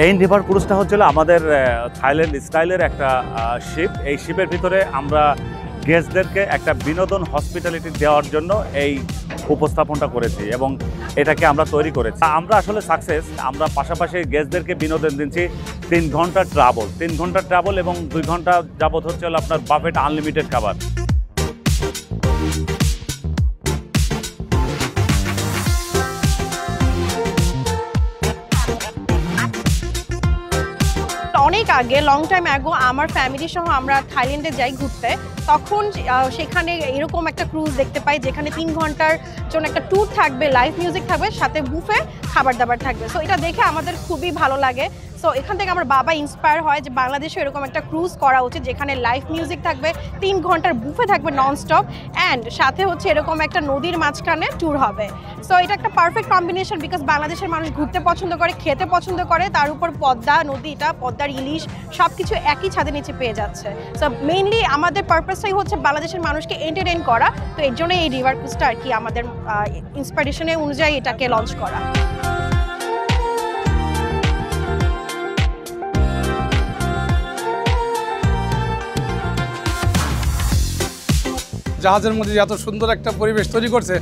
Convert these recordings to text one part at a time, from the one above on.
এই রিভার ক্রুজটা হচ্ছিল আমাদের থাইল্যান্ড স্টাইলের একটা শিপ। এই শিপের ভিতরে আমরা গেস্টদেরকে একটা বিনোদন হসপিটালিটি দেওয়ার জন্য এই উপস্থাপনটা করেছি এবং এটাকে আমরা তৈরি করেছি। আমরা আসলে সাকসেস। আমরা পাশাপাশি গেস্টদেরকে বিনোদন দিচ্ছি 3 ঘন্টা ট্রাভেল এবং 2 ঘন্টা যাবত হচ্ছে হলো আপনার বাফেট আনলিমিটেড খাবার। অনেক আগে লং টাইম আগো আমার ফ্যামিলি সহ আমরা থাইল্যান্ডে যাই ঘুরতে, তখন সেখানে এরকম একটা ক্রুজ দেখতে পাই যেখানে 3 ঘন্টার জন্য একটা ট্যুর থাকবে, লাইভ মিউজিক থাকবে, সাথে বুফে খাবার দাবার থাকবে। সো এটা দেখে আমাদের খুবই ভালো লাগে। সো এখান থেকে আমার বাবা ইন্সপায়ার হয় যে বাংলাদেশে এরকম একটা ক্রুজ করা উচিত যেখানে লাইভ মিউজিক থাকবে, 3 ঘন্টার বুফে থাকবে ননস্টপ, অ্যান্ড সাথে হচ্ছে এরকম একটা নদীর মাঝখানে ট্যুর হবে। সো এটা একটা পারফেক্ট কম্বিনেশন, বিকজ বাংলাদেশের মানুষ ঘুরতে পছন্দ করে, খেতে পছন্দ করে, তার উপর পদ্মা নদীটা, পদ্মার ইলিশ সব কিছু একই ছাদের নিচে পেয়ে যাচ্ছে। সো মেইনলি আমাদের পারপাসটাই হচ্ছে বাংলাদেশের মানুষকে এন্টারটেইন করা। তো এর জন্য এই রিভার ক্রুজটা আর কি আমাদের ইন্সপিরেশনের অনুযায়ী এটাকে লঞ্চ করা। জাহাজের মধ্যে এত সুন্দর একটা পরিবেশ তৈরি করছে,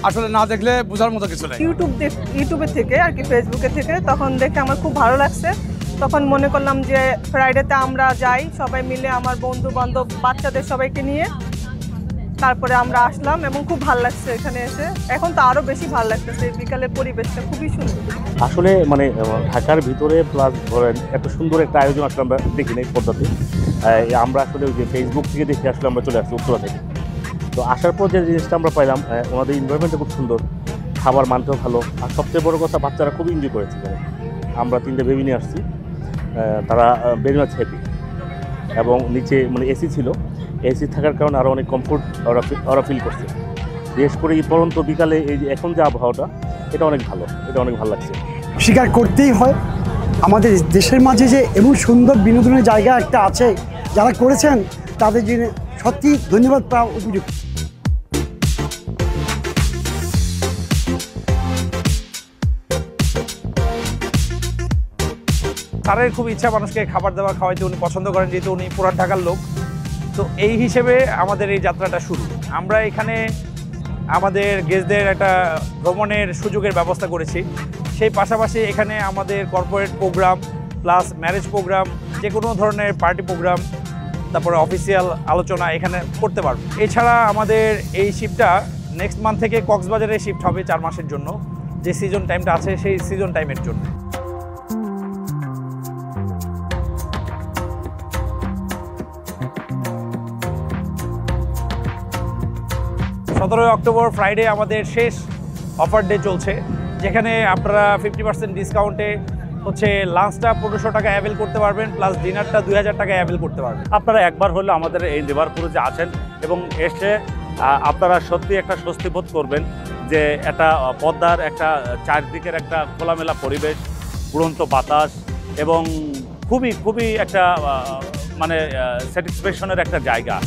আসলে না দেখলে বোঝার মতো কিছু নেই। ইউটিউবের থেকে আর কি, ফেসবুকে থেকে তখন দেখে আমার খুব ভালো লাগছে। তখন মনে করলাম যে ফ্রাইডেতে আমরা যাই সবাই মিলে, আমার বন্ধু বান্ধব বাচ্চাদের সবাইকে নিয়ে, তারপরে আমরা আসলাম এবং খুব ভালো লাগছে এখানে এসে। এখন তো আরও বেশি ভালো লাগতেছে, বিকালের পরিবেশটা খুবই সুন্দর। আসলে মানে ঢাকার ভিতরে প্লাস ধরেন এত সুন্দর একটা আয়োজন আসলে আমরা দেখি না এই পদ্ধতি। আমরা আসলে ওই যে ফেসবুক থেকে দেখে আসলে আমরা চলে আসছি উত্তরা থেকে। তো আসার পর যে জিনিসটা আমরা পাইলাম, ওনাদের এনভায়রনমেন্টটা খুব সুন্দর, খাবার মানতেও ভালো, আর সবচেয়ে বড় কথা বাচ্চারা খুব এনজয় করেছে। আমরা 3টে বেবি নিয়ে আসছি, তারা ভেরি মাচ হ্যাপি, এবং নিচে মানে এসি ছিল, এসি থাকার কারণে আরও অনেক কমফোর্ট ওরা ফিল করছে। বিশেষ করে এই পরন্ত বিকালে এই যে এখন যে আবহাওয়াটা, এটা অনেক ভালো লাগছে। স্বীকার করতেই হয় আমাদের দেশের মাঝে যে এমন সুন্দর বিনোদনের জায়গা একটা আছে, যারা করেছেন তাদের জন্য সত্যি ধন্যবাদ পাওয়া উপযুক্ত। তারের খুব ইচ্ছা মানুষকে খাবার দাবার খাওয়াইতে, উনি পছন্দ করেন যেহেতু উনি পুরান ঢাকার লোক। তো এই হিসেবে আমাদের এই যাত্রাটা শুরু। আমরা এখানে আমাদের গেস্টদের একটা ভ্রমণের সুযোগের ব্যবস্থা করেছি। সেই পাশাপাশি এখানে আমাদের corporate program plus marriage program, যে কোনো ধরনের পার্টি প্রোগ্রাম, তারপরে অফিসিয়াল আলোচনা এখানে করতে পারবো। এছাড়া আমাদের এই শিপটা নেক্সট মান্থ থেকে কক্সবাজারে শিফট হবে 4 মাসের জন্য, যে সিজন টাইমটা আছে সেই সিজন টাইমের জন্য। 17 অক্টোবর ফ্রাইডে আমাদের শেষ অফার ডে চলছে, যেখানে আপনারা 50% ডিসকাউন্টে হচ্ছে লাঞ্চটা 1500 টাকা অ্যাভেল করতে পারবেন, প্লাস ডিনারটা 2000 টাকা অ্যাভেল করতে পারবেন। আপনারা একবার হলেও আমাদের এই রিভার ক্রুজে আছেন এবং এসে আপনারা সত্যি একটা স্বস্তি বোধ করবেন যে একটা পদ্মার একটা চারদিকের একটা খোলামেলা পরিবেশ, উড়ন্ত বাতাস এবং খুবই একটা মানে স্যাটিসফ্যাকশনের একটা জায়গা।